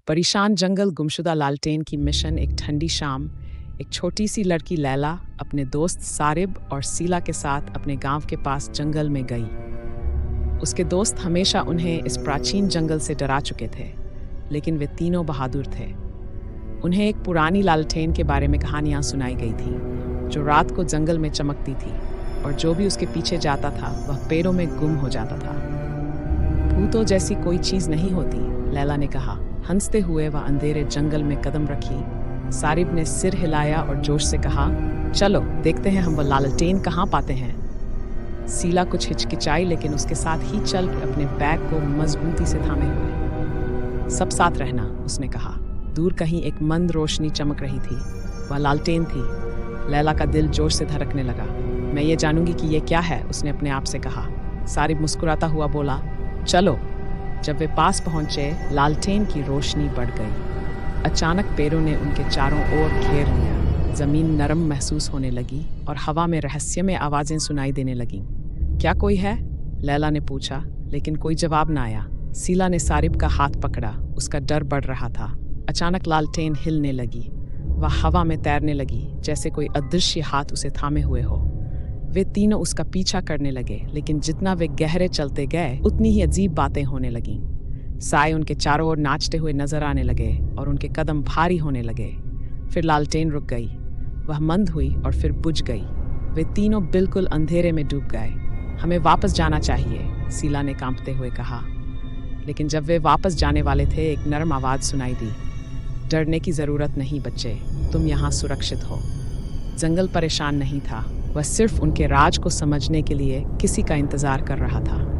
परेशान जंगल, गुमशुदा लालटेन की मिशन। एक ठंडी शाम, एक छोटी सी लड़की लैला अपने दोस्त सारिब और सीला के साथ अपने गांव के पास जंगल में गई। उसके दोस्त हमेशा उन्हें इस प्राचीन जंगल से डरा चुके थे, लेकिन वे तीनों बहादुर थे। उन्हें एक पुरानी लालटेन के बारे में कहानियां सुनाई गई थी, जो रात को जंगल में चमकती थी, और जो भी उसके पीछे जाता था वह पेड़ों में गुम हो जाता था। भूतों जैसी कोई चीज नहीं होती, लैला ने कहा। हंसते हुए वह अंधेरे जंगल में कदम रखी। सारिब ने सिर हिलाया और जोश से कहा, चलो देखते हैं हम वो लालटेन कहाँ पाते हैं। सीला कुछ हिचकिचाई, लेकिन उसके साथ ही चल अपने बैग को मजबूती से थामे हुए। सब साथ रहना, उसने कहा। दूर कहीं एक मंद रोशनी चमक रही थी। वह लालटेन थी। लैला का दिल जोश से धड़कने लगा। मैं ये जानूंगी कि ये क्या है, उसने अपने आप से कहा। सारिब मुस्कुराता हुआ बोला, चलो। जब वे पास पहुंचे, लालटेन की रोशनी बढ़ गई। अचानक पेड़ों ने उनके चारों ओर घेर लिया। जमीन नरम महसूस होने लगी और हवा में रहस्यमय आवाजें सुनाई देने लगीं। क्या कोई है? लैला ने पूछा, लेकिन कोई जवाब न आया। सीला ने सारिब का हाथ पकड़ा। उसका डर बढ़ रहा था। अचानक लालटेन हिलने लगी। वह हवा में तैरने लगी, जैसे कोई अदृश्य हाथ उसे थामे हुए हो। वे तीनों उसका पीछा करने लगे, लेकिन जितना वे गहरे चलते गए, उतनी ही अजीब बातें होने लगीं। साए उनके चारों ओर नाचते हुए नजर आने लगे और उनके कदम भारी होने लगे। फिर लालटेन रुक गई। वह मंद हुई और फिर बुझ गई। वे तीनों बिल्कुल अंधेरे में डूब गए। हमें वापस जाना चाहिए, सीला ने कांपते हुए कहा। लेकिन जब वे वापस जाने वाले थे, एक नरम आवाज सुनाई दी। डरने की जरूरत नहीं बच्चे, तुम यहाँ सुरक्षित हो। जंगल परेशान नहीं था, वह सिर्फ उनके राज को समझने के लिए किसी का इंतजार कर रहा था।